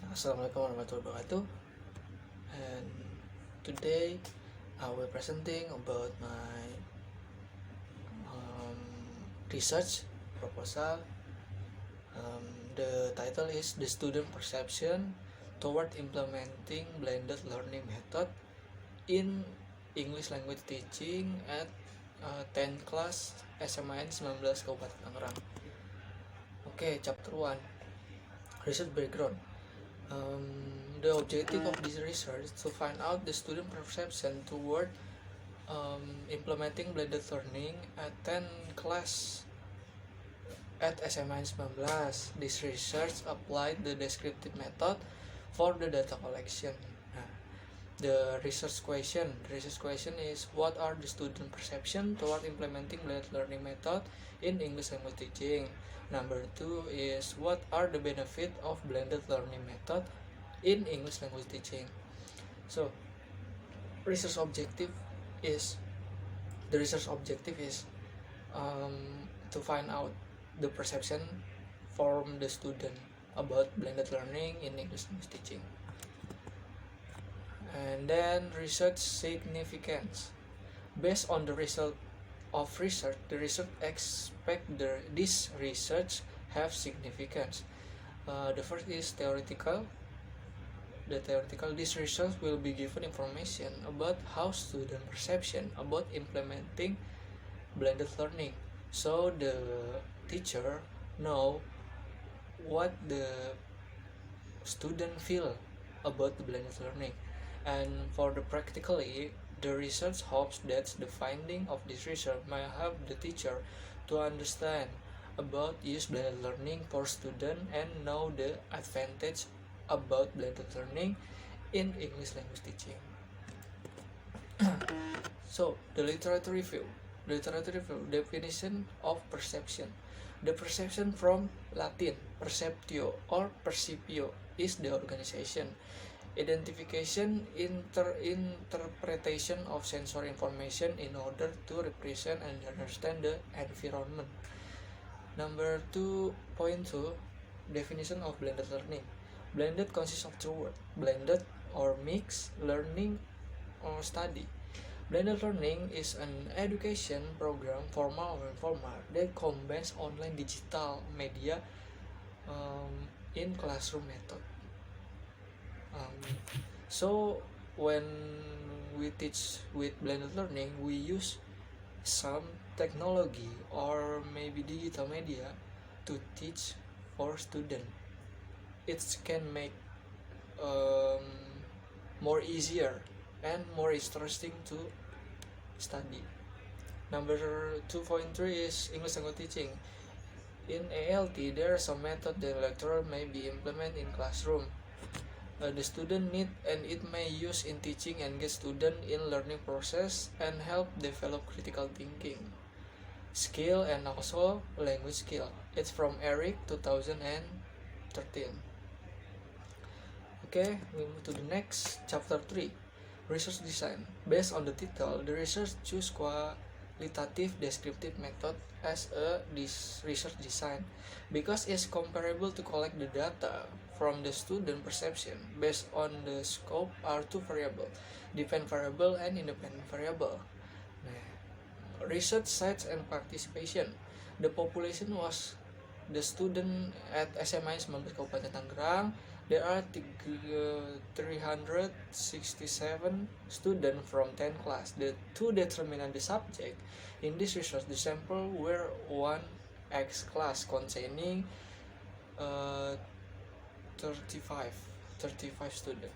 Assalamualaikum warahmatullahi wabarakatuh. And today I will presenting about my um, research proposal. The title is The Student Perception Toward Implementing Blended Learning Method in English Language Teaching at 10 Class SMAN 19 Kabupaten Tangerang. Okay, chapter 1, Research Background. The objective of this research is to find out the student perception toward implementing blended learning at 10 class at SMA 19. This research applied the descriptive method for the data collection. The research question is, what are the student perception toward implementing blended learning method in English language teaching? Number 2 is, what are the benefit of blended learning method in English language teaching? So, research objective is to find out the perception from the student about blended learning in English language teaching. And then research significance. Based on the result of research, the research expect this research have significance. The first is theoretical. This research will be given information about how student perception about implementing blended learning, so the teacher know what the student feel about the blended learning. And for the practically, the research hopes that the finding of this research may help the teacher to understand about use blended learning for students and know the advantage about blended learning in English language teaching. So, the literature review. Definition of perception. The perception from Latin perceptio or percipio is the organization, identification, interpretation of sensory information in order to represent and understand the environment. Number 2.2, definition of blended learning. Blended consists of two words, blended or mixed learning or study. Blended learning is an education program, formal or informal, that combines online digital media in classroom method. So when we teach with blended learning, we use some technology or maybe digital media to teach for students. It can make more easier and more interesting to study. Number 2.3 is English language teaching. In ALT, there are some method the lecturer may be implement in classroom. The student need and it may use in teaching and get student in learning process and help develop critical thinking skill and also language skill. It's from Eric 2013. Okay, we move to the next, chapter 3, research design. Based on the title, the research choose qualitative descriptive method as this research design because it's comparable to collect the data from the student perception. Based on the scope are two variables, dependent variable and independent variable. Research sites and participation. The population was the student at SMA 19 Kabupaten Tangerang. There are 367 students from 10 class. To determine the subject, in this research, the sample were 1X class containing 35 students.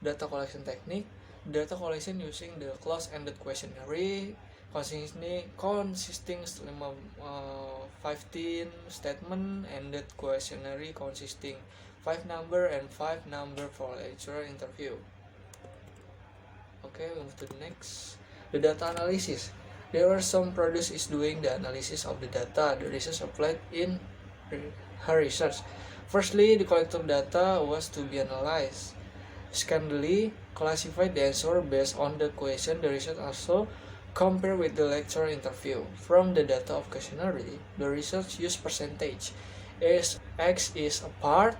Data collection technique. Data collection using the closed-ended questionnaire consisting 15 statement, and that questionnaire consisting 5 number and 5 number for lecturer interview. Okay, we move to the next. The data analysis. There were some producers is doing the analysis of the data. The research applied in her research. Firstly, the collected data was to be analyzed. Secondly, classified the answer based on the question. The research also compare with the lecturer interview. From the data of questionnaire, the research used percentage. As X is a part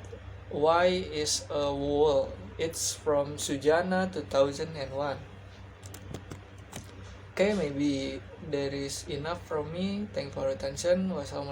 Why is a wall? It's from Sujana 2001. Okay, maybe there is enough from me. Thank for attention. Wassalamualaikum.